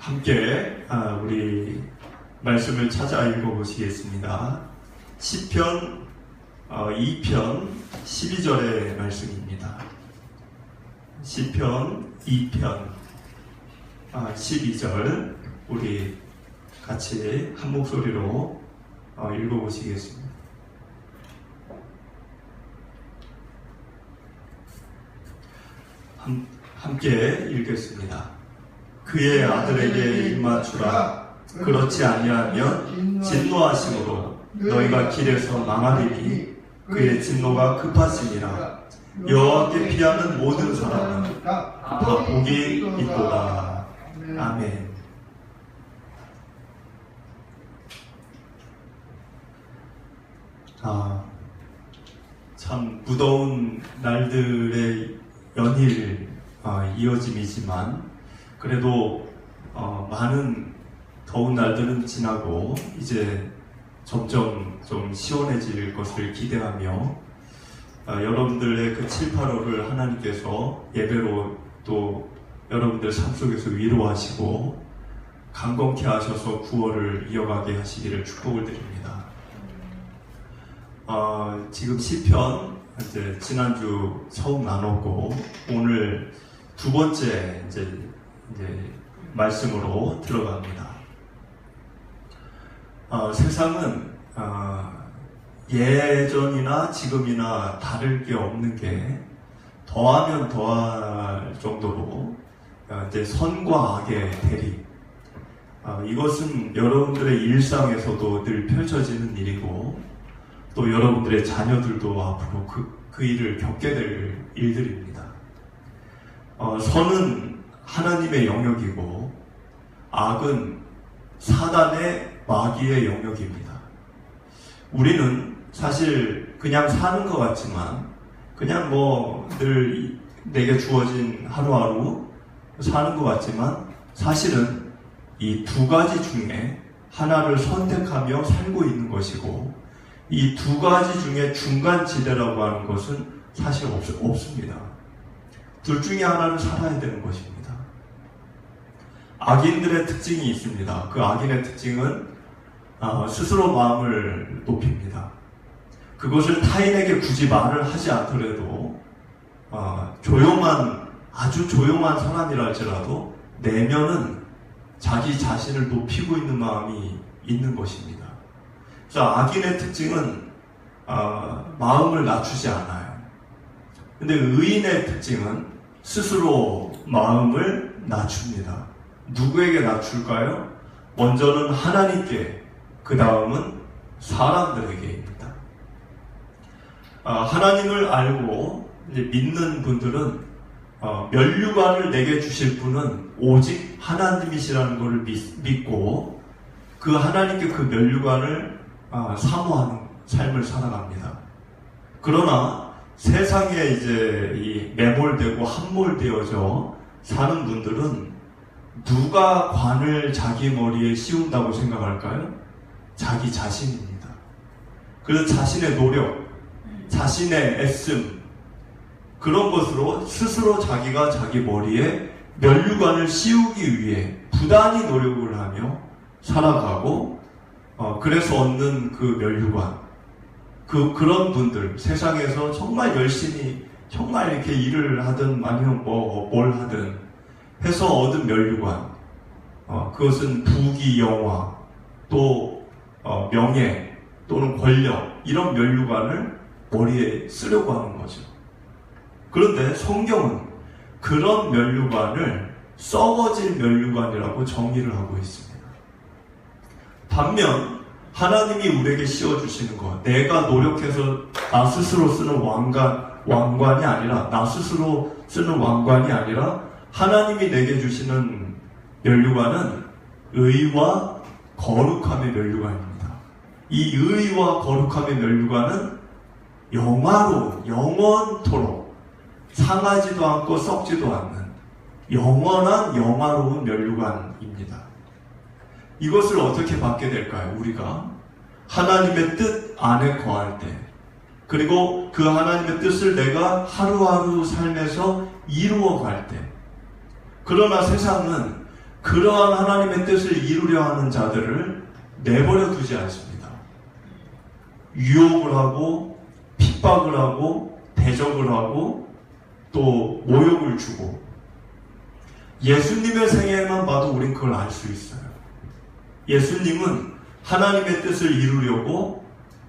함께 우리 말씀을 찾아 읽어보시겠습니다. 시편 2편 12절의 말씀입니다. 시편 2편 12절 우리 같이 한 목소리로 읽어보시겠습니다. 함께 읽겠습니다. 그의 아들에게 입맞추라. 그렇지 아니하면 진노하심으로 너희가 길에서 망하리니 그의 진노가 급하심이라. 여호와께 피하는 모든 사람은 다 복이 있도다. 아멘. 참 무더운 날들의 연일 이어짐이지만 그래도 많은 더운 날들은 지나고 이제 점점 좀 시원해질 것을 기대하며 여러분들의 그 7, 8월을 하나님께서 예배로 또 여러분들 삶 속에서 위로하시고 강건케 하셔서 9월을 이어가게 하시기를 축복을 드립니다. 지금 시편 이제 지난주 처음 나눴고 오늘 두 번째 이제 말씀으로 들어갑니다. 세상은 예전이나 지금이나 다를 게 없는 게 더하면 더할 정도로 이제 선과 악의 대립. 이것은 여러분들의 일상에서도 늘 펼쳐지는 일이고 또 여러분들의 자녀들도 앞으로 그 일을 겪게 될 일들입니다. 선은 하나님의 영역이고 악은 사단의 마귀의 영역입니다. 우리는 사실 그냥 사는 것 같지만 그냥 늘 내게 주어진 하루하루 사는 것 같지만 사실은 이 두 가지 중에 하나를 선택하며 살고 있는 것이고 이 두 가지 중에 중간 지대라고 하는 것은 사실 없습니다. 둘 중에 하나를 살아야 되는 것입니다. 악인들의 특징이 있습니다. 그 악인의 특징은 스스로 마음을 높입니다. 그것을 타인에게 굳이 말을 하지 않더라도 아주 조용한 사람이라 할지라도 내면은 자기 자신을 높이고 있는 마음이 있는 것입니다. 그래서 악인의 특징은 마음을 낮추지 않아요. 근데 의인의 특징은 스스로 마음을 낮춥니다. 누구에게 낮출까요? 먼저는 하나님께, 그 다음은 사람들에게입니다. 하나님을 알고 이제 믿는 분들은 면류관을 내게 주실 분은 오직 하나님이시라는 것을 믿고 그 하나님께 그 면류관을 사모하는 삶을 살아갑니다. 그러나 세상에 이제 이 매몰되고 함몰되어져 사는 분들은 누가 관을 자기 머리에 씌운다고 생각할까요? 자기 자신입니다. 그래서 자신의 노력, 자신의 애씀, 그런 것으로 스스로 자기가 자기 머리에 면류관을 씌우기 위해 부단히 노력을 하며 살아가고 그래서 얻는 그 면류관, 그런 분들, 세상에서 정말 열심히 정말 이렇게 일을 하든 아니면 뭘 하든 해서 얻은 면류관, 그것은 부귀 영화, 또 명예 또는 권력, 이런 면류관을 머리에 쓰려고 하는 거죠. 그런데 성경은 그런 면류관을 썩어질 면류관이라고 정의를 하고 있습니다. 반면 하나님이 우리에게 씌워주시는 것, 내가 노력해서 나 스스로 쓰는 왕관이 아니라 나 스스로 쓰는 왕관이 아니라 하나님이 내게 주시는 면류관은 의와 거룩함의 면류관입니다. 이 의와 거룩함의 면류관은 영원토록 상하지도 않고 썩지도 않는 영원한 영화로운 면류관입니다. 이것을 어떻게 받게 될까요? 우리가 하나님의 뜻 안에 거할 때, 그리고 그 하나님의 뜻을 내가 하루하루 삶에서 이루어갈 때, 그러나 세상은 그러한 하나님의 뜻을 이루려 하는 자들을 내버려 두지 않습니다. 유혹을 하고 핍박을 하고 대적을 하고 또 모욕을 주고, 예수님의 생애만 봐도 우린 그걸 알 수 있어요. 예수님은 하나님의 뜻을 이루려고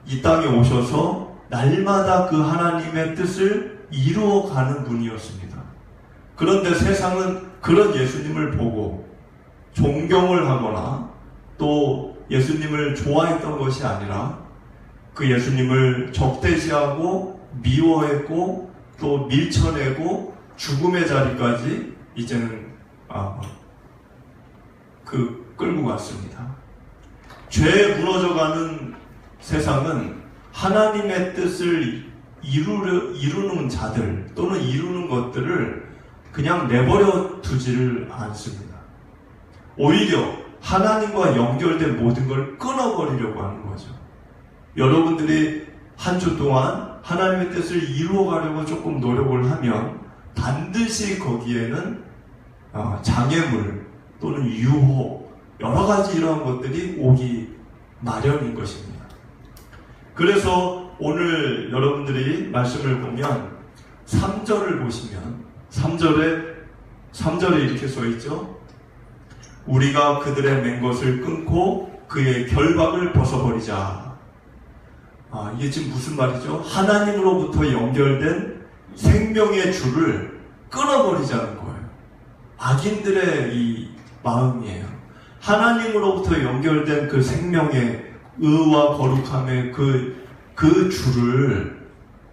이 땅에 오셔서 날마다 그 하나님의 뜻을 이루어가는 분이었습니다. 그런데 세상은 그런 예수님을 보고 존경을 하거나 또 예수님을 좋아했던 것이 아니라 그 예수님을 적대시하고 미워했고 또 밀쳐내고 죽음의 자리까지 이제는 끌고 갔습니다. 죄에 무너져가는 세상은 하나님의 뜻을 이루는 자들 또는 이루는 것들을 그냥 내버려 두지를 않습니다. 오히려 하나님과 연결된 모든 걸 끊어버리려고 하는 거죠. 여러분들이 한 주 동안 하나님의 뜻을 이루어가려고 조금 노력을 하면 반드시 거기에는 장애물 또는 유혹, 여러 가지 이러한 것들이 오기 마련인 것입니다. 그래서 오늘 여러분들이 말씀을 보면 3절을 보시면 3절에 이렇게 써있죠. 우리가 그들의 맨 것을 끊고 그의 결박을 벗어버리자. 이게 지금 무슨 말이죠? 하나님으로부터 연결된 생명의 줄을 끊어버리자는 거예요. 악인들의 이 마음이에요. 하나님으로부터 연결된 그 생명의 의와 거룩함의 그 줄을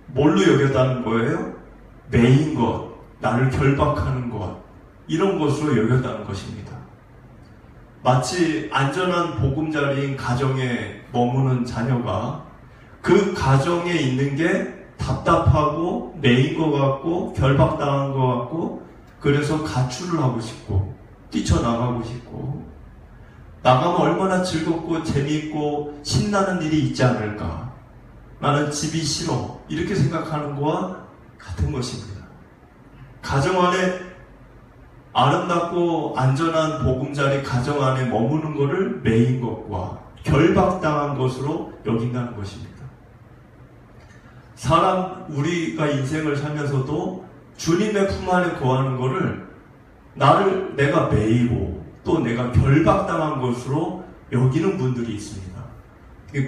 뭘로 여겼다는 거예요? 매인 것, 나를 결박하는 것, 이런 것으로 여겼다는 것입니다. 마치 안전한 보금자리인 가정에 머무는 자녀가 그 가정에 있는 게 답답하고 매인 것 같고 결박당한 것 같고, 그래서 가출을 하고 싶고 뛰쳐나가고 싶고, 나가면 얼마나 즐겁고 재미있고 신나는 일이 있지 않을까, 나는 집이 싫어, 이렇게 생각하는 거와 같은 것입니다. 가정 안에 아름답고 안전한 보금자리 가정 안에 머무는 것을 매인 것과 결박당한 것으로 여긴다는 것입니다. 우리가 인생을 살면서도 주님의 품 안에 거하는 것을 내가 매이고 또 내가 결박당한 것으로 여기는 분들이 있습니다.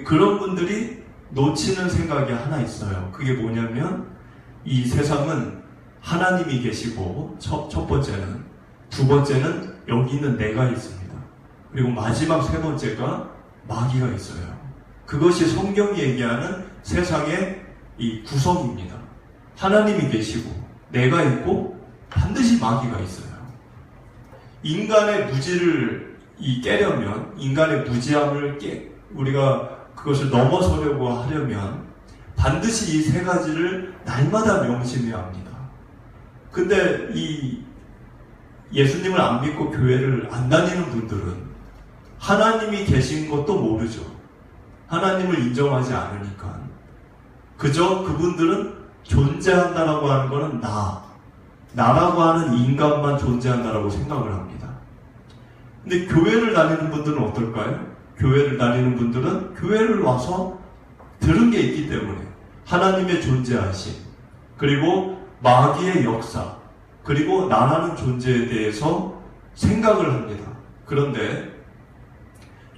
그런 분들이 놓치는 생각이 하나 있어요. 그게 뭐냐면, 이 세상은 하나님이 계시고 첫 번째는, 두 번째는 여기 있는 내가 있습니다. 그리고 마지막 세 번째가 마귀가 있어요. 그것이 성경이 얘기하는 세상의 이 구성입니다. 하나님이 계시고 내가 있고 반드시 마귀가 있어요. 인간의 무지를 깨려면, 인간의 무지함을 우리가 그것을 넘어서려고 하려면 반드시 이 세 가지를 날마다 명심해야 합니다. 근데 이 예수님을 안 믿고 교회를 안 다니는 분들은 하나님이 계신 것도 모르죠. 하나님을 인정하지 않으니까. 그저 그분들은 존재한다라고 하는 것은 나라고 하는 인간만 존재한다라고 생각을 합니다. 근데 교회를 다니는 분들은 어떨까요? 교회를 다니는 분들은 교회를 와서 들은 게 있기 때문에 하나님의 존재하심, 그리고 마귀의 역사, 그리고 나라는 존재에 대해서 생각을 합니다. 그런데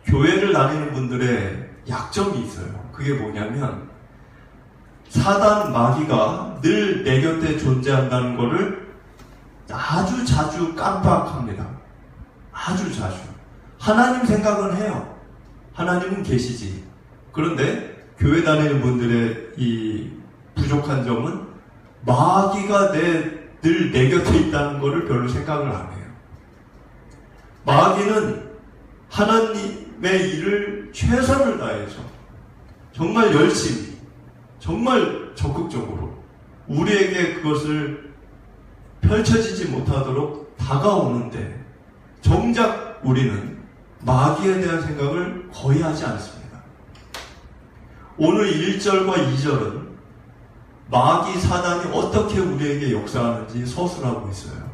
교회를 다니는 분들의 약점이 있어요. 그게 뭐냐면, 사단 마귀가 늘 내 곁에 존재한다는 것을 아주 자주 깜빡합니다. 아주 자주. 하나님 생각은 해요. 하나님은 계시지. 그런데 교회 다니는 분들의 이 부족한 점은 마귀가 늘 내 곁에 있다는 것을 별로 생각을 안 해요. 마귀는 하나님의 일을 최선을 다해서 정말 열심히, 정말 적극적으로 우리에게 그것을 펼쳐지지 못하도록 다가오는데, 정작 우리는 마귀에 대한 생각을 거의 하지 않습니다. 오늘 1절과 2절은 마귀 사단이 어떻게 우리에게 역사하는지 서술하고 있어요.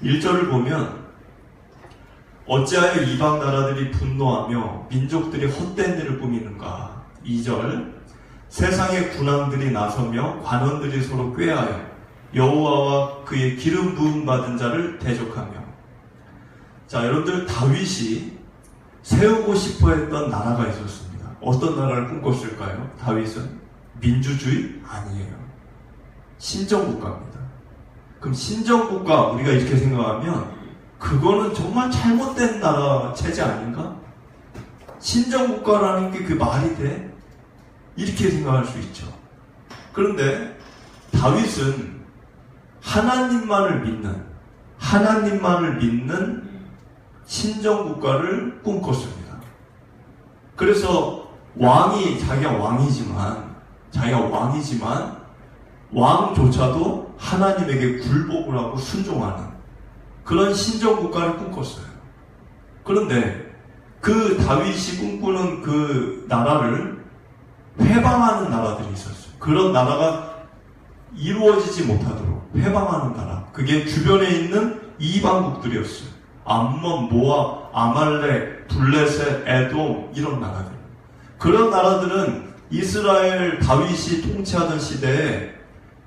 1절을 보면 어찌하여 이방 나라들이 분노하며 민족들이 헛된 일을 꾸미는가. 2절 세상의 군왕들이 나서며 관원들이 서로 꾀하여 여호와와 그의 기름 부음 받은 자를 대적하며. 자, 여러분들, 다윗이 세우고 싶어 했던 나라가 있었습니다. 어떤 나라를 꿈꿨을까요? 다윗은 민주주의? 아니에요. 신정국가입니다. 그럼 신정국가, 우리가 이렇게 생각하면 그거는 정말 잘못된 나라 체제 아닌가? 신정국가라는 게 그 말이 돼? 이렇게 생각할 수 있죠. 그런데 다윗은 하나님만을 믿는 신정국가를 꿈꿨습니다. 그래서 자기가 왕이지만 왕조차도 하나님에게 굴복을 하고 순종하는 그런 신정국가를 꿈꿨어요. 그런데 그 다윗이 꿈꾸는 그 나라를 회방하는 나라들이 있었어요. 그런 나라가 이루어지지 못하도록 회방하는 나라. 그게 주변에 있는 이방국들이었어요. 암몬, 모압, 아말렉, 블레셋, 에돔, 이런 나라들. 그런 나라들은 이스라엘 다윗이 통치하던 시대에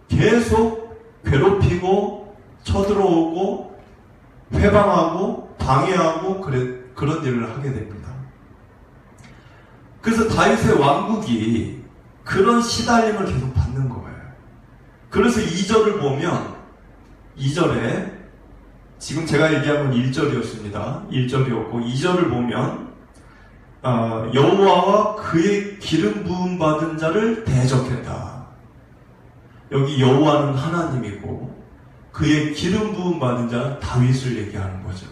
계속 괴롭히고 쳐들어오고 회방하고 방해하고 그런 일을 하게 됩니다. 그래서 다윗의 왕국이 그런 시달림을 계속 받는 거예요. 그래서 2절을 보면 2절에 지금 제가 얘기한 건 1절이었습니다. 1절이었고 2절을 보면 여호와와 그의 기름 부음 받은 자를 대적했다. 여기 여호와는 하나님이고 그의 기름 부음 받은 자는 다윗을 얘기하는 거죠.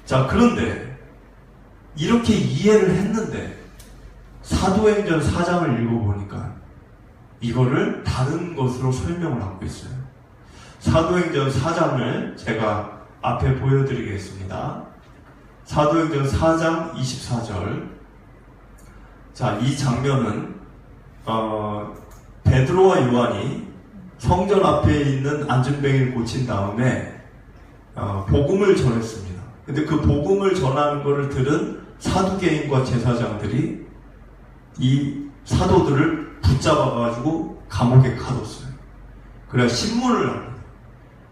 자, 그런데 이렇게 이해를 했는데 사도행전 4장을 읽어보니까 이거를 다른 것으로 설명을 하고 있어요. 사도행전 4장을 제가 앞에 보여드리겠습니다. 사도행전 4장 24절. 자, 이 장면은 베드로와 요한이 성전 앞에 있는 안전뱅이를 고친 다음에 복음을 전했습니다. 근데 그 복음을 전하는 것을 들은 사두개인과 제사장들이 이 사도들을 붙잡아가지고 감옥에 가뒀어요. 그래 신문을 합니다.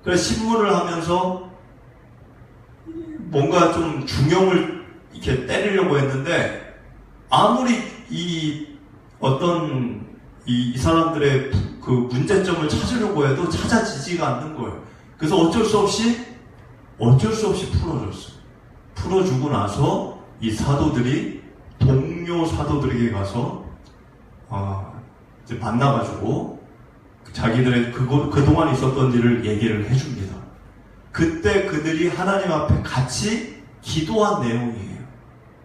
그래 신문을 하면서 뭔가 좀 중형을 이렇게 때리려고 했는데 아무리 이 사람들의 그 문제점을 찾으려고 해도 찾아지지가 않는 거예요. 그래서 어쩔 수 없이 풀어줬어요. 풀어주고 나서 이 사도들이 동료 사도들에게 가서 이제 만나가지고 자기들의 그동안 있었던 일을 얘기를 해줍니다. 그때 그들이 하나님 앞에 같이 기도한 내용이에요.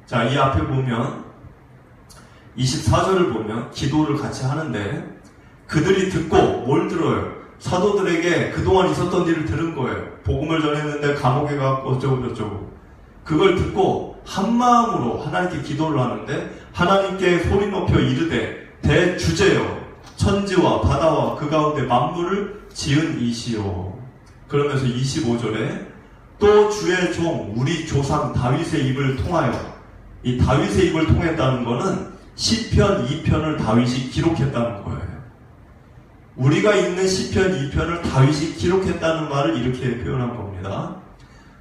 자, 이 앞에 보면 24절을 보면 기도를 같이 하는데 그들이 듣고 뭘 들어요? 사도들에게 그동안 있었던 일을 들은 거예요. 복음을 전했는데 감옥에 가고 어쩌고 저쩌고. 그걸 듣고 한마음으로 하나님께 기도를 하는데 하나님께 소리 높여 이르되 대주제여 천지와 바다와 그 가운데 만물을 지은 이시오. 그러면서 25절에 또 주의 종 우리 조상 다윗의 입을 통하여, 이 다윗의 입을 통했다는 거는 시편 2편을 다윗이 기록했다는 거예요. 우리가 읽는 시편 2편을 다윗이 기록했다는 말을 이렇게 표현한 겁니다.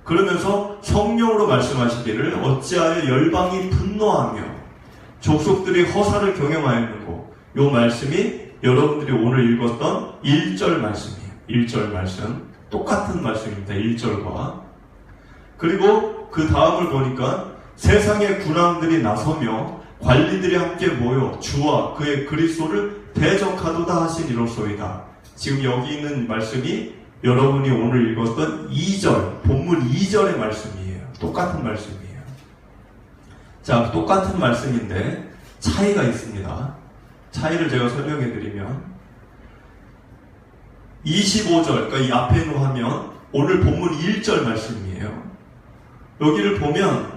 그러면서 성령으로 말씀하시기를 어찌하여 열방이 분노하며 족속들이 허사를 경영하였는고. 이 말씀이 여러분들이 오늘 읽었던 1절 말씀이에요. 1절 말씀 똑같은 말씀입니다. 1절과. 그리고 그 다음을 보니까 세상의 군왕들이 나서며 관리들이 함께 모여 주와 그의 그리스도를 대적하도다 하시니로소이다. 지금 여기 있는 말씀이 여러분이 오늘 읽었던 2절, 본문 2절의 말씀이에요. 똑같은 말씀이에요. 자, 똑같은 말씀인데 차이가 있습니다. 차이를 제가 설명해 드리면 25절, 그러니까 이 앞에 있는 화면 오늘 본문 1절 말씀이에요. 여기를 보면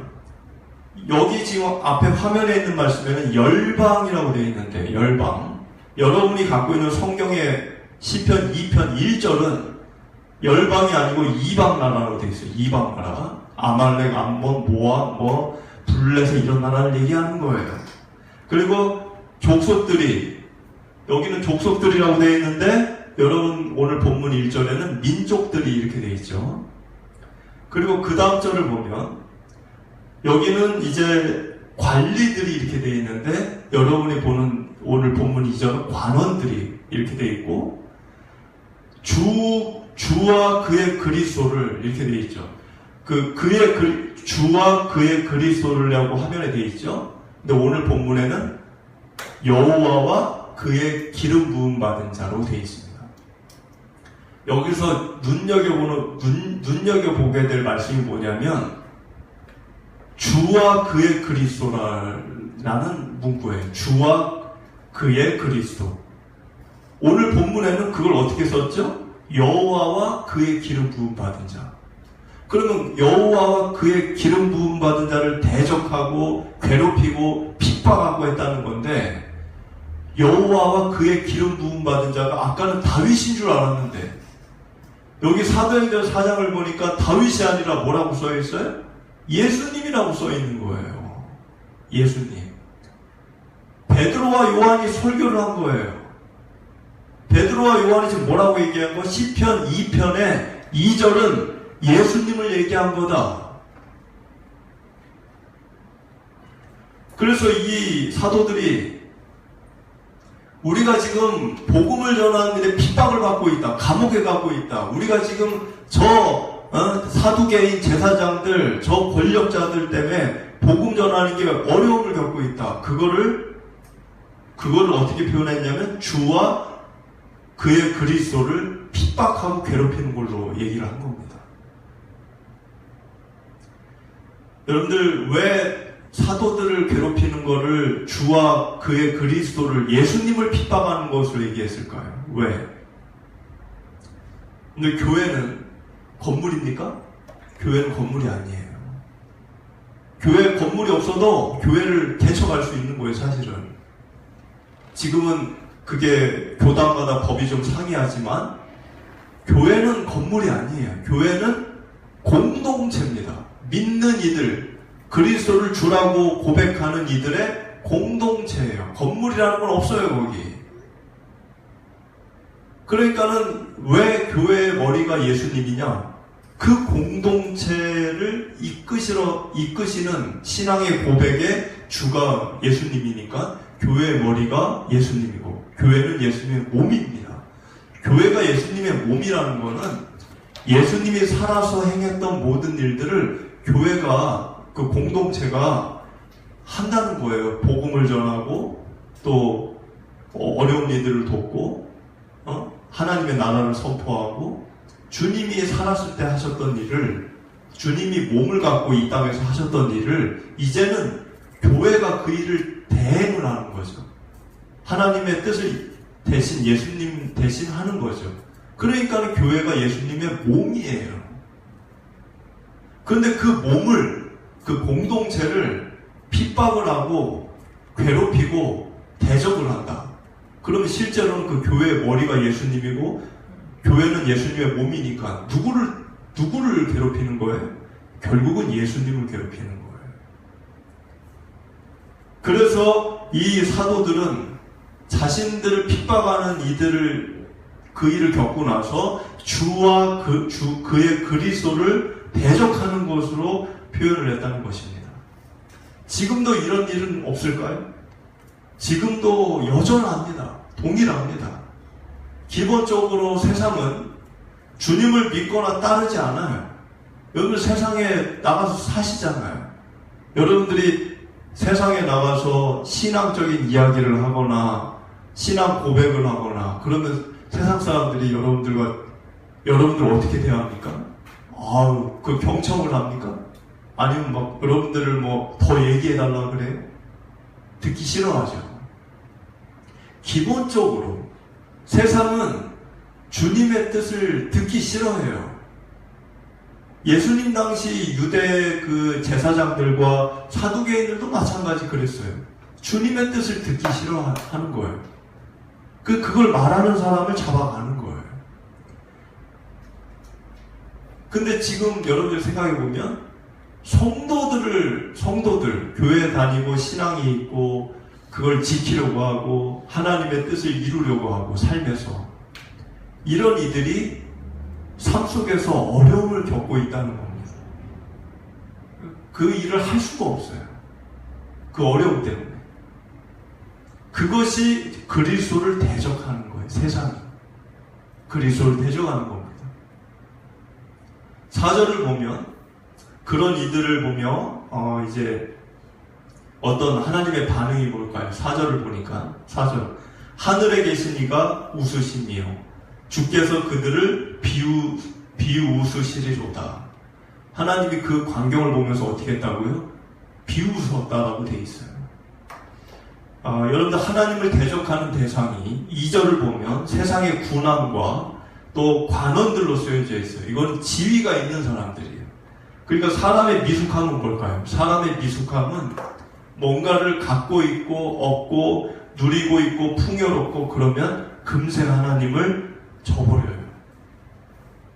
여기 지금 앞에 화면에 있는 말씀에는 열방이라고 되어 있는데 열방. 여러분이 갖고 있는 성경의 시편 2편 1절은 열방이 아니고 이방 나라로 되어 있어요. 이방 나라. 아말렉, 암몬, 모압, 블레셋 이런 나라를 얘기하는 거예요. 그리고 족속들이, 여기는 족속들이라고 되어 있는데 여러분 오늘 본문 1절에는 민족들이 이렇게 되어 있죠. 그리고 그 다음 절을 보면 여기는 이제 관리들이 이렇게 되어 있는데 여러분이 보는 오늘 본문 2절은 관원들이 이렇게 되어 있고 주와 그의 그리스도를 이렇게 되어 있죠. 주와 그의 그리스도라고 화면에 되어 있죠. 근데 오늘 본문에는 여호와와 그의 기름 부음 받은 자로 되어 있습니다. 여기서 눈여겨보게 될 말씀이 뭐냐면 주와 그의 그리스도라는 문구예요. 주와 그의 그리스도. 오늘 본문에는 그걸 어떻게 썼죠? 여호와와 그의 기름 부음 받은 자. 그러면 여호와와 그의 기름 부음 받은 자를 대적하고 괴롭히고 핍박하고 했다는 건데 여호와와 그의 기름 부음 받은 자가 아까는 다윗인 줄 알았는데 여기 사도행전 4장을 보니까 다윗이 아니라 뭐라고 써 있어요? 예수님이라고 써 있는 거예요. 예수님. 베드로와 요한이 설교를 한 거예요. 베드로와 요한이 지금 뭐라고 얘기한 거? 시편 2편의 2절은 예수님을 얘기한 거다. 그래서 이 사도들이 우리가 지금 복음을 전하는데 핍박을 받고 있다. 감옥에 가고 있다. 우리가 지금 사두개인 제사장들, 저 권력자들 때문에 복음 전하는 게 어려움을 겪고 있다. 그거를 어떻게 표현했냐면 주와 그의 그리스도를 핍박하고 괴롭히는 걸로 얘기를 한 겁니다. 여러분들 왜 사도들을 괴롭히는 거를 주와 그의 그리스도를 예수님을 핍박하는 것으로 얘기했을까요? 왜? 근데 교회는 건물입니까? 교회는 건물이 아니에요. 교회 건물이 없어도 교회를 개척할 수 있는 거예요, 사실은. 지금은 그게 교단마다 법이 좀 상이하지만 교회는 건물이 아니에요. 교회는 공동체입니다. 믿는 이들, 그리스도를 주라고 고백하는 이들의 공동체예요. 건물이라는 건 없어요, 거기. 그러니까는 왜 교회의 머리가 예수님이냐? 그 공동체를 이끄시는 신앙의 고백의 주가 예수님이니까 교회의 머리가 예수님이고 교회는 예수님의 몸입니다. 교회가 예수님의 몸이라는 것은 예수님이 살아서 행했던 모든 일들을 교회가, 그 공동체가 한다는 거예요. 복음을 전하고 또 어려운 이들을 돕고 하나님의 나라를 선포하고 주님이 살았을 때 하셨던 일을, 주님이 몸을 갖고 이 땅에서 하셨던 일을 이제는 교회가 그 일을 대행을 하는 거죠. 하나님의 뜻을 대신 예수님 대신 하는 거죠. 그러니까 교회가 예수님의 몸이에요. 그런데 그 몸을, 그 공동체를 핍박을 하고 괴롭히고 대적을 한다. 그러면 실제로는 그 교회의 머리가 예수님이고 교회는 예수님의 몸이니까 누구를 괴롭히는 거예요? 결국은 예수님을 괴롭히는 거예요. 그래서 이 사도들은 자신들을 핍박하는 그 일을 겪고 나서 주와 그의 그리스도를 대적하는 것으로 표현을 했다는 것입니다. 지금도 이런 일은 없을까요? 지금도 여전합니다. 동일합니다. 기본적으로 세상은 주님을 믿거나 따르지 않아요. 여러분 세상에 나가서 사시잖아요. 여러분들이 세상에 나가서 신앙적인 이야기를 하거나 신앙 고백을 하거나 그러면 세상 사람들이 여러분들 어떻게 대합니까? 그 경청을 합니까? 아니면 막 여러분들을 더 얘기해달라 그래요? 듣기 싫어하죠. 기본적으로 세상은 주님의 뜻을 듣기 싫어해요. 예수님 당시 유대 그 제사장들과 사두개인들도 마찬가지 그랬어요. 주님의 뜻을 듣기 싫어하는 거예요. 그걸 말하는 사람을 잡아가는 거예요. 근데 지금 여러분들 생각해보면 성도들, 교회 다니고 신앙이 있고 그걸 지키려고 하고 하나님의 뜻을 이루려고 하고 삶에서 이런 이들이 삶 속에서 어려움을 겪고 있다는 겁니다. 그 일을 할 수가 없어요. 그 어려움 때문에. 그것이 그리스도를 대적하는 거예요. 세상이. 그리스도를 대적하는 겁니다. 4절을 보면 그런 이들을 보며 이제 어떤 하나님의 반응이 뭘까요? 4절을 보니까 4절 하늘에 계신 이가 웃으시니요 주께서 그들을 비웃으시리로다. 하나님이 그 광경을 보면서 어떻게 했다고요? 비웃었다라고 되어 있어요. 여러분들 하나님을 대적하는 대상이 2절을 보면 세상의 군왕과 또 관원들로 쓰여져 있어요. 이건 지위가 있는 사람들이에요. 그러니까 사람의 미숙함은 뭘까요? 사람의 미숙함은 뭔가를 갖고 있고 얻고 누리고 있고 풍요롭고 그러면 금세 하나님을 저버려요.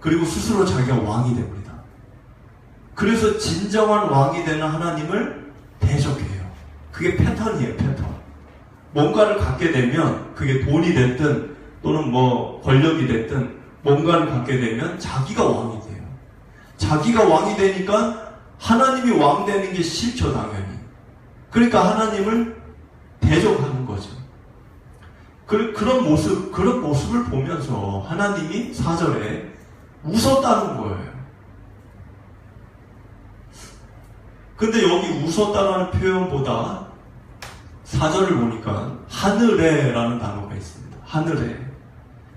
그리고 스스로 자기가 왕이 됩니다. 그래서 진정한 왕이 되는 하나님을 대적해요. 그게 패턴이에요, 패턴. 뭔가를 갖게 되면 그게 돈이 됐든 또는 뭐 권력이 됐든 뭔가를 갖게 되면 자기가 왕이 돼요. 자기가 왕이 되니까 하나님이 왕 되는 게 싫죠, 당연히. 그러니까 하나님을 대적하는 거죠. 그런 모습을 보면서 하나님이 4절에 웃었다는 거예요. 근데 여기 웃었다라는 표현보다 4절을 보니까 하늘에라는 단어가 있습니다. 하늘에.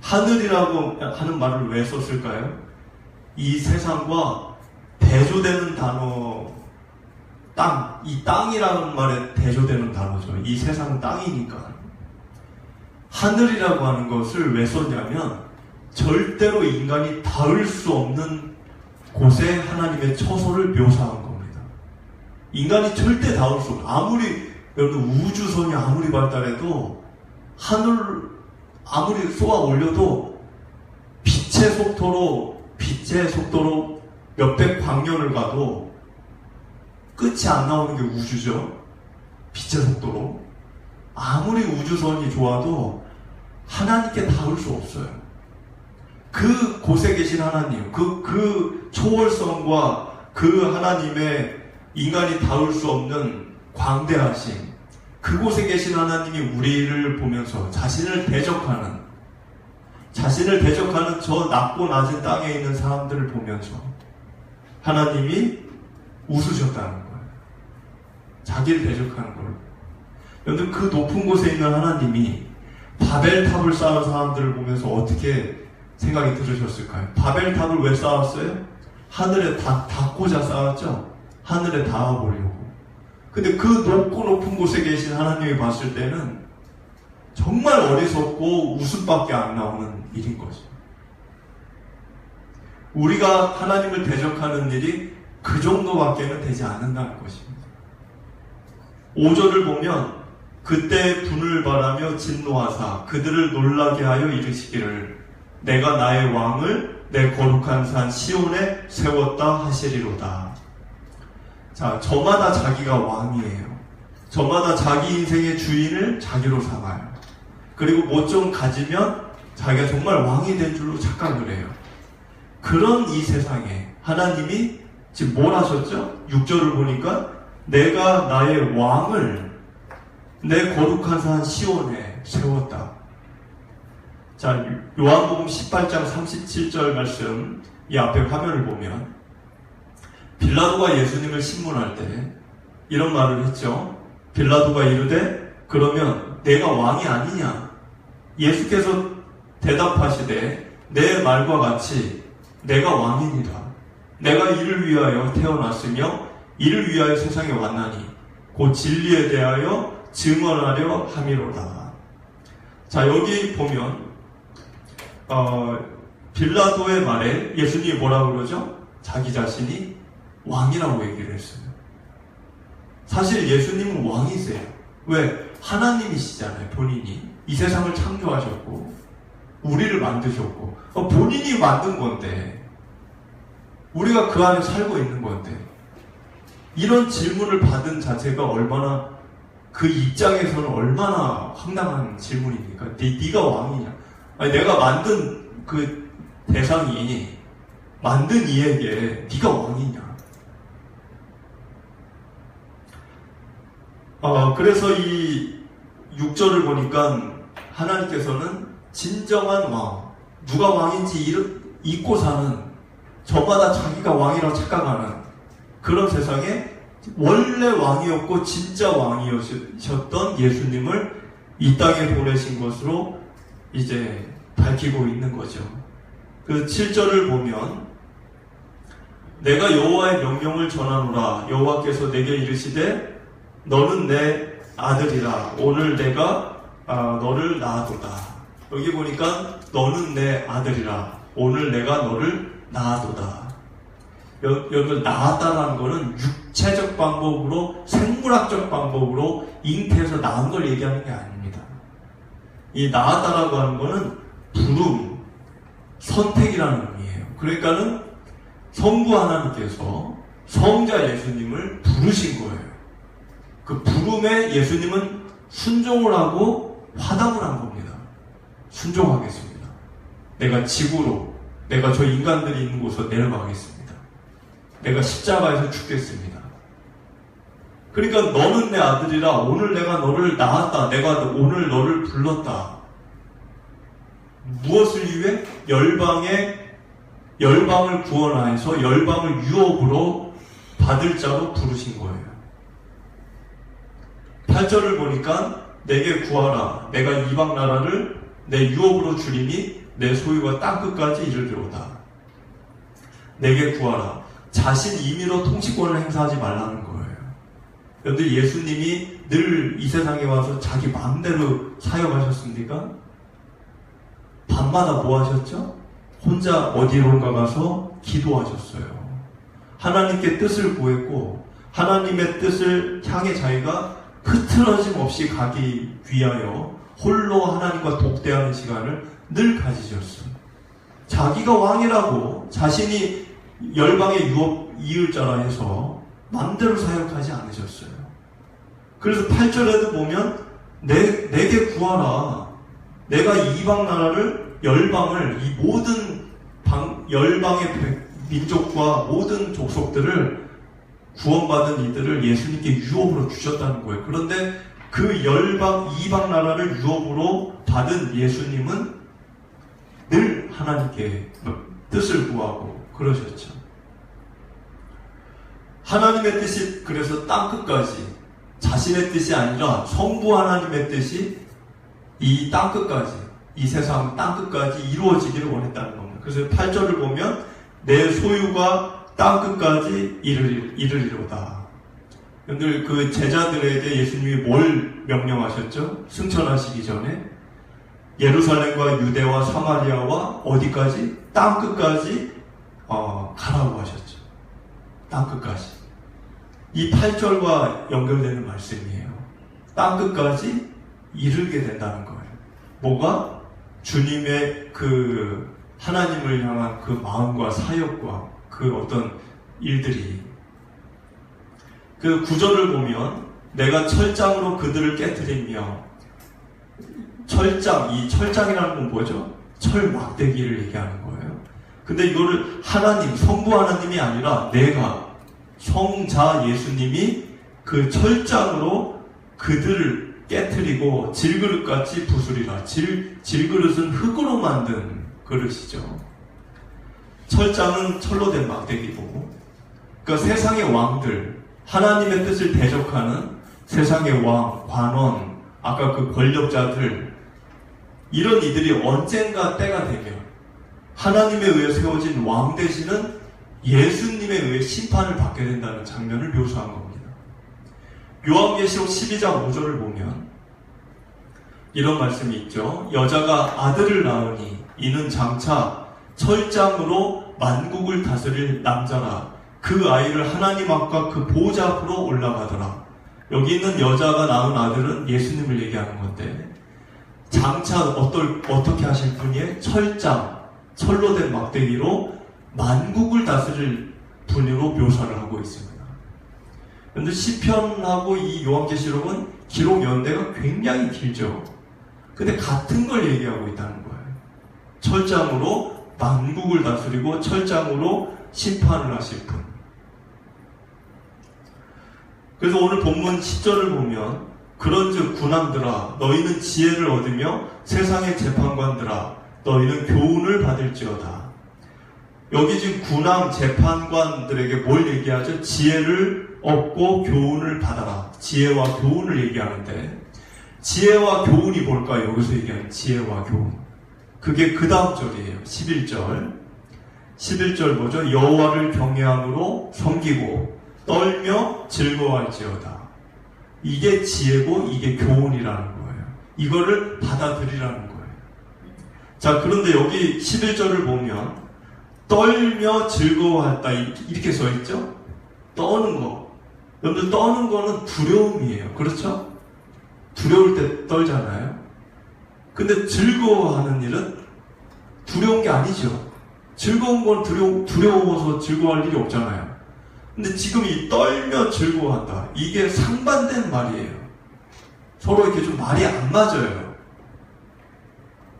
하늘이라고 하는 말을 왜 썼을까요? 이 세상과 대조되는 단어, 땅. 이 땅이라는 말에 대조되는 단어죠. 이 세상은 땅이니까. 하늘이라고 하는 것을 왜 썼냐면 절대로 인간이 닿을 수 없는 곳에 하나님의 처소를 묘사한 겁니다. 인간이 절대 닿을 수 없는, 여러분 우주선이 아무리 발달해도 하늘 아무리 쏘아 올려도 빛의 속도로 몇백 광년을 가도 끝이 안 나오는 게 우주죠. 빛의 속도로. 아무리 우주선이 좋아도 하나님께 닿을 수 없어요. 그 곳에 계신 하나님, 그 초월성과 그 하나님의 인간이 닿을 수 없는 광대하심, 그곳에 계신 하나님이 우리를 보면서 자신을 대적하는 저 낮고 낮은 땅에 있는 사람들을 보면서 하나님이 웃으셨다는 거예요. 자기를 대적하는 거예요. 여러분, 그 높은 곳에 있는 하나님이 바벨탑을 쌓은 사람들을 보면서 어떻게 생각이 들으셨을까요? 바벨탑을 왜 쌓았어요? 하늘에 닿고자 쌓았죠? 하늘에 닿아보려고. 근데 그 높은 곳에 계신 하나님이 봤을 때는 정말 어리석고 웃음밖에 안 나오는 일인 거죠. 우리가 하나님을 대적하는 일이 그 정도밖에는 되지 않는다는 것입니다. 5절을 보면 그때 분을 바라며 진노하사 그들을 놀라게 하여 이르시기를 내가 나의 왕을 내 거룩한 산 시온에 세웠다 하시리로다. 자, 저마다 자기가 왕이에요. 저마다 자기 인생의 주인을 자기로 삼아요. 그리고 뭐 좀 가지면 자기가 정말 왕이 된 줄로 착각을 해요. 그런 이 세상에 하나님이 지금 뭘 하셨죠? 6절을 보니까 내가 나의 왕을 내 거룩한 산 시온에 세웠다. 자, 요한복음 18장 37절 말씀, 이 앞에 화면을 보면 빌라도가 예수님을 신문할 때 이런 말을 했죠. 빌라도가 이르되 그러면 내가 왕이 아니냐? 예수께서 대답하시되 내 말과 같이 내가 왕이니라. 내가 이를 위하여 태어났으며 이를 위하여 세상에 왔나니 곧 진리에 대하여 증언하려 함이로다. 자, 여기 보면 빌라도의 말에 예수님이 뭐라고 그러죠? 자기 자신이 왕이라고 얘기를 했어요. 사실 예수님은 왕이세요. 왜? 하나님이시잖아요. 본인이 이 세상을 창조하셨고 우리를 만드셨고 본인이 만든 건데 우리가 그 안에 살고 있는 건데 이런 질문을 받은 자체가 얼마나 그 입장에서는 얼마나 황당한 질문입니까? 네가 왕이냐? 아니, 내가 만든 그 대상이 만든 이에게 네가 왕이냐? 그래서 이 6절을 보니까 하나님께서는 진정한 왕, 누가 왕인지 잊고 사는, 저마다 자기가 왕이라고 착각하는 그런 세상에 원래 왕이었고 진짜 왕이셨던 예수님을 이 땅에 보내신 것으로 이제 밝히고 있는 거죠. 그 7절을 보면 내가 여호와의 명령을 전하노라. 여호와께서 내게 이르시되 너는 내 아들이라. 오늘 내가 너를 낳아도다. 여기 보니까 너는 내 아들이라. 오늘 내가 너를 낳아도다. 여기 낳았다라는 것은 육체적 방법으로, 생물학적 방법으로 잉태해서 낳은 걸 얘기하는 게 아닙니다. 이 낳았다라고 하는 것은 부름, 선택이라는 의미예요. 그러니까는 성부 하나님께서 성자 예수님을 부르신 거예요. 그 부름에 예수님은 순종을 하고 화답을 한 겁니다. 순종하겠습니다. 내가 지구로, 내가 저 인간들이 있는 곳으로 내려가겠습니다. 내가 십자가에서 죽겠습니다. 그러니까 너는 내 아들이라. 오늘 내가 너를 낳았다. 내가 오늘 너를 불렀다. 무엇을 위해? 열방을 구원하여서 열방을 유업으로 받을 자로 부르신 거예요. 8절을 보니까 내게 구하라. 내가 이방 나라를 내 유업으로 주리니 내 소유가 땅끝까지 이르리로다. 내게 구하라. 자신 임의로 통치권을 행사하지 말라는 거예요. 여러분들, 예수님이 늘 이 세상에 와서 자기 마음대로 사역하셨습니까? 밤마다 뭐 하셨죠? 혼자 어디론가 가서 기도하셨어요. 하나님께 뜻을 구했고 하나님의 뜻을 향해 자기가 흐트러짐 없이 가기 위하여 홀로 하나님과 독대하는 시간을 늘 가지셨어요. 자기가 왕이라고 자신이 열방의 유업 이을자라 해서 마음대로 사역하지 않으셨어요. 그래서 8절에도 보면 내게 구하라. 내가 이방 나라를, 열방을, 이 모든 열방의 민족과 모든 족속들을, 구원받은 이들을 예수님께 유업으로 주셨다는 거예요. 그런데 그 이방 나라를 유업으로 받은 예수님은 늘 하나님께 뜻을 구하고 그러셨죠. 하나님의 뜻이 그래서 땅끝까지, 자신의 뜻이 아니라 성부 하나님의 뜻이 이 땅끝까지, 이 세상 땅끝까지 이루어지기를 원했다는 겁니다. 그래서 8절을 보면 내 소유가 땅끝까지 이르리로다. 여러분들, 그 제자들에게 예수님이 뭘 명령하셨죠? 승천하시기 전에 예루살렘과 유대와 사마리아와 어디까지? 땅끝까지 가라고 하셨죠. 땅끝까지. 이 8절과 연결되는 말씀이에요. 땅끝까지 이르게 된다는 거예요. 뭐가? 주님의 그 하나님을 향한 그 마음과 사역과 그 어떤 일들이. 그 9절을 보면 내가 철장으로 그들을 깨뜨리며, 철장, 이 철장이라는 건 뭐죠? 철 막대기를 얘기하는 거예요. 근데 이거를 하나님, 성부 하나님이 아니라 내가, 성자 예수님이 그 철장으로 그들을 깨뜨리고 질그릇같이 부수리라. 질그릇은 흙으로 만든 그릇이죠. 철장은 철로 된 막대기고, 그러니까 세상의 왕들, 하나님의 뜻을 대적하는 세상의 왕, 관원, 아까 그 권력자들, 이런 이들이 언젠가 때가 되면 하나님에 의해 세워진 왕 대신은 예수님에 의해 심판을 받게 된다는 장면을 묘사한 겁니다. 요한계시록 12장 5절을 보면 이런 말씀이 있죠. 여자가 아들을 낳으니 이는 장차 철장으로 만국을 다스릴 남자라. 그 아이를 하나님 앞과 그 보호자 앞으로 올라가더라. 여기 있는 여자가 낳은 아들은 예수님을 얘기하는 건데, 장차 어떻게 하실 분이에요? 철장, 철로 된 막대기로 만국을 다스릴 분으로 묘사를 하고 있습니다. 그런데 시편하고 이 요한계시록은 기록 연대가 굉장히 길죠. 근데 같은 걸 얘기하고 있다는 거예요. 철장으로 만국을 다스리고 철장으로 심판을 하실 분. 그래서 오늘 본문 10절을 보면 그런즉 군왕들아 너희는 지혜를 얻으며 세상의 재판관들아 너희는 교훈을 받을지어다. 여기 지금 군왕 재판관들에게 뭘 얘기하죠? 지혜를 얻고 교훈을 받아라. 지혜와 교훈을 얘기하는데 지혜와 교훈이 뭘까요? 여기서 얘기하는 지혜와 교훈. 그게 그 다음 절이에요. 11절. 11절 뭐죠? 여호와를 경외함으로 섬기고 떨며 즐거워할지어다. 이게 지혜고 이게 교훈이라는 거예요. 이거를 받아들이라는 거예요. 자, 그런데 여기 11절을 보면 떨며 즐거워했다 이렇게 써있죠? 떠는 거. 여러분들 떠는 거는 두려움이에요. 그렇죠? 두려울 때 떨잖아요. 근데 즐거워하는 일은 두려운 게 아니죠. 즐거운 건 두려워서 즐거워할 일이 없잖아요. 근데 지금 이 떨며 즐거워한다. 이게 상반된 말이에요. 서로 이렇게 좀 말이 안 맞아요.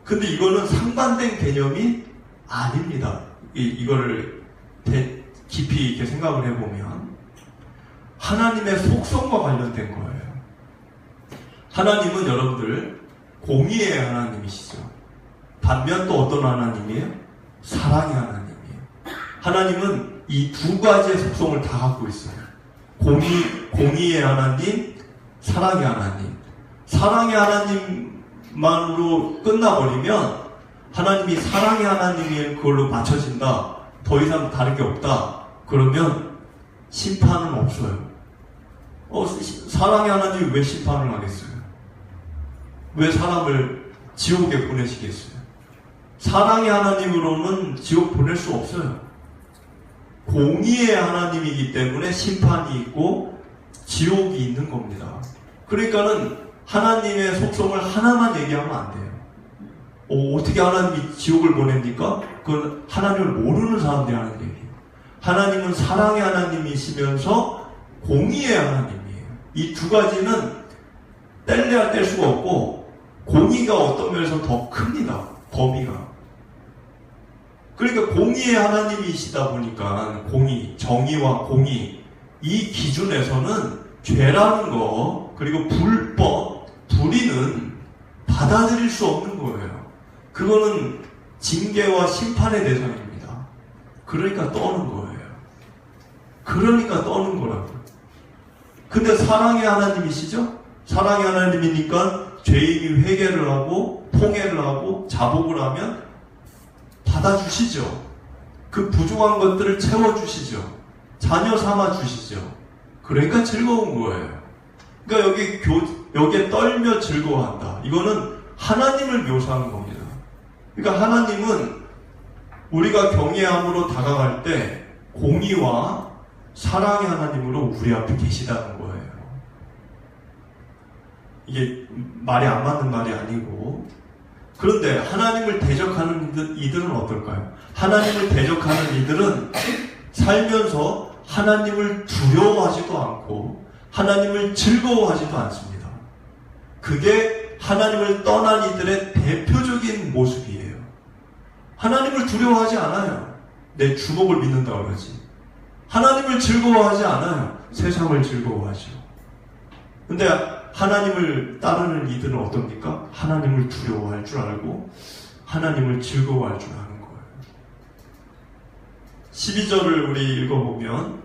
근데 이거는 상반된 개념이 아닙니다. 이거를 깊이 이렇게 생각을 해보면 하나님의 속성과 관련된 거예요. 하나님은 여러분들 공의의 하나님이시죠. 반면 또 어떤 하나님이에요? 사랑의 하나님이에요. 하나님은 이 두 가지의 속성을 다 갖고 있어요. 공의의 하나님, 사랑의 하나님. 사랑의 하나님만으로 끝나버리면 하나님이 사랑의 하나님이 그걸로 맞춰진다. 더 이상 다른 게 없다. 그러면 심판은 없어요. 사랑의 하나님이 왜 심판을 하겠어요? 왜 사람을 지옥에 보내시겠어요? 사랑의 하나님으로는 지옥 보낼 수 없어요. 공의의 하나님이기 때문에 심판이 있고 지옥이 있는 겁니다. 그러니까는 하나님의 속성을 하나만 얘기하면 안 돼요. 어떻게 하나님이 지옥을 보냅니까? 그건 하나님을 모르는 사람들이 하는 얘기예요. 하나님은 사랑의 하나님이시면서 공의의 하나님이에요. 이 두 가지는 뗄래야 뗄 수가 없고 공의가 어떤 면에서 더 큽니다. 범위가. 그러니까 공의의 하나님이시다 보니까 공의, 정의와 공의 이 기준에서는 죄라는 거 그리고 불법, 불의는 받아들일 수 없는 거예요. 그거는 징계와 심판의 대상입니다. 그러니까 떠는 거예요. 그러니까 떠는 거라고. 근데 사랑의 하나님이시죠? 사랑의 하나님이니까 죄인이 회개를 하고 통회를 하고 자복을 하면 받아주시죠. 그 부족한 것들을 채워주시죠. 자녀 삼아주시죠. 그러니까 즐거운 거예요. 그러니까 여기에 떨며 즐거워한다. 이거는 하나님을 묘사하는 겁니다. 그러니까 하나님은 우리가 경외함으로 다가갈 때 공의와 사랑의 하나님으로 우리 앞에 계시다는 거예요. 이게 말이 안 맞는 말이 아니고 그런데 하나님을 대적하는 이들은 어떨까요? 하나님을 대적하는 이들은 살면서 하나님을 두려워하지도 않고 하나님을 즐거워하지도 않습니다. 그게 하나님을 떠난 이들의 대표적인 모습이에요. 하나님을 두려워하지 않아요. 내 주먹을 믿는다 그러지. 하나님을 즐거워하지 않아요. 세상을 즐거워하죠. 근데 하나님을 따르는 이들은 어떻습니까? 하나님을 두려워할 줄 알고 하나님을 즐거워할 줄 아는 거예요. 12절을 우리 읽어보면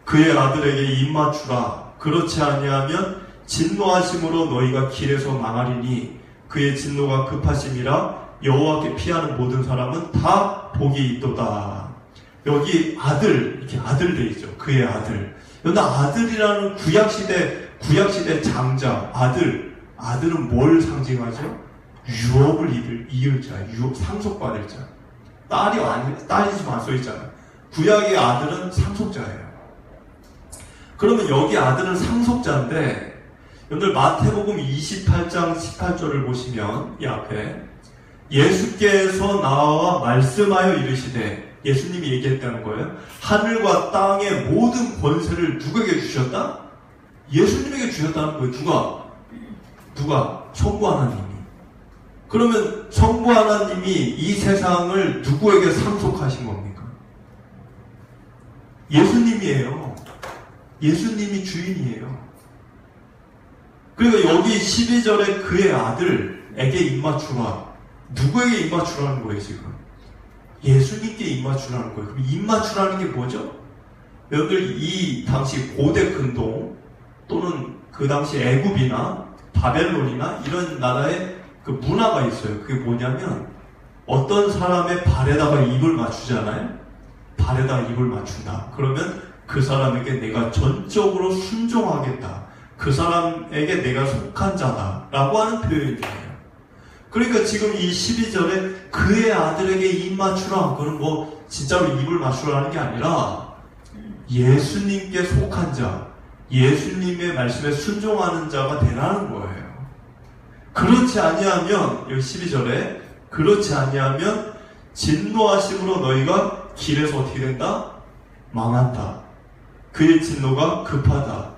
그의 아들에게 입맞추라. 그렇지 아니하면 진노하심으로 너희가 길에서 망하리니 그의 진노가 급하심이라 여호와께 피하는 모든 사람은 다 복이 있도다. 여기 아들, 이렇게 아들 돼 있죠. 그의 아들. 그런데 아들이라는 구약시대 장자, 아들은 뭘 상징하죠? 유업을 이을 자, 상속받을 자. 딸이 지금 안 써있잖아요. 구약의 아들은 상속자예요. 그러면 여기 아들은 상속자인데, 여러분들 마태복음 28장 18절을 보시면, 이 앞에, 예수께서 나와 말씀하여 이르시되, 예수님이 얘기했다는 거예요. 하늘과 땅의 모든 권세를 누구에게 주셨다? 예수님에게 주셨다는 거예요. 누가? 성부 하나님이. 그러면 성부 하나님이 이 세상을 누구에게 상속하신 겁니까? 예수님이에요. 예수님이 주인이에요. 그러니까 여기 12절에 그의 아들에게 입맞추라. 누구에게 입맞추라는 거예요, 지금? 예수님께 입맞추라는 거예요. 그럼 입맞추라는 게 뭐죠? 여러분들 이 당시 고대 근동 또는 그 당시 애굽이나 바벨론이나 이런 나라의 그 문화가 있어요. 그게 뭐냐면 어떤 사람의 발에다가 입을 맞추잖아요. 발에다가 입을 맞춘다. 그러면 그 사람에게 내가 전적으로 순종하겠다. 그 사람에게 내가 속한 자다. 라고 하는 표현이에요. 그러니까 지금 이 12절에 그의 아들에게 입 맞추라. 그건 뭐 진짜로 입을 맞추라는 게 아니라 예수님께 속한 자, 예수님의 말씀에 순종하는 자가 되라는 거예요. 그렇지 아니하면 여기 12절에 그렇지 아니하면 진노하심으로 너희가 길에서 어떻게 된다? 망한다. 그의 진노가 급하다.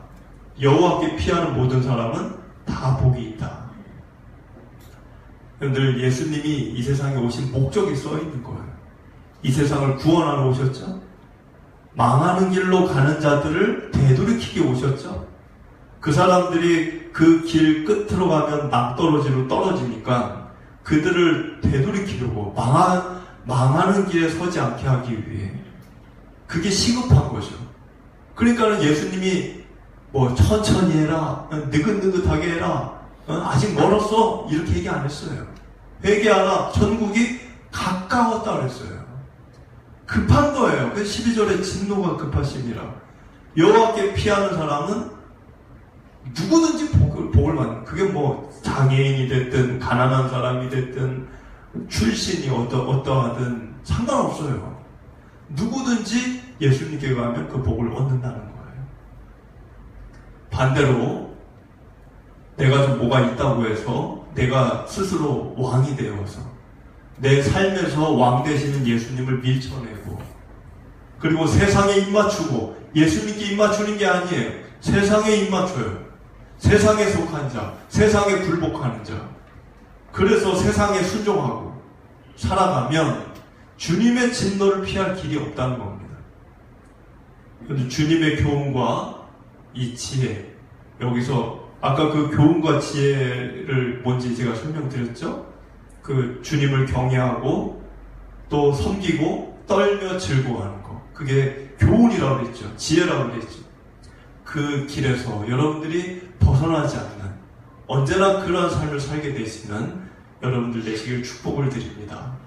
여호와께 피하는 모든 사람은 다 복이 있다. 여러분들 예수님이 이 세상에 오신 목적이 써 있는 거예요. 이 세상을 구원하러 오셨죠. 망하는 길로 가는 자들을 되돌이키게 오셨죠. 그 사람들이 그 길 끝으로 가면 낭떠러지로 떨어지니까 그들을 되돌이키려고 망하는 길에 서지 않게 하기 위해 그게 시급한 거죠. 그러니까는 예수님이 뭐 천천히 해라, 느긋느긋하게 해라, 아직 멀었어 이렇게 얘기 안 했어요. 회개하라, 천국이 가까웠다 그랬어요. 급한 거예요. 그래서 12절에 진노가 급하시니라. 여호와께 피하는 사람은 누구든지 복을 받는. 그게 뭐 장애인이 됐든 가난한 사람이 됐든 출신이 어떠하든 상관없어요. 누구든지 예수님께 가면 그 복을 얻는다는 거예요. 반대로 내가 좀 뭐가 있다고 해서 내가 스스로 왕이 되어서 내 삶에서 왕 되시는 예수님을 밀쳐내고 그리고 세상에 입맞추고 예수님께 입맞추는 게 아니에요. 세상에 입맞춰요. 세상에 속한 자, 세상에 굴복하는 자. 그래서 세상에 순종하고 살아가면 주님의 진노를 피할 길이 없다는 겁니다. 그런데 주님의 교훈과 이 지혜, 여기서 아까 그 교훈과 지혜를 뭔지 제가 설명드렸죠? 그 주님을 경외하고 또 섬기고 떨며 즐거워하는 거. 그게 교훈이라고 그랬죠. 지혜라고 그랬죠. 그 길에서 여러분들이 벗어나지 않는 언제나 그러한 삶을 살게 되시는 여러분들 되시길 축복을 드립니다.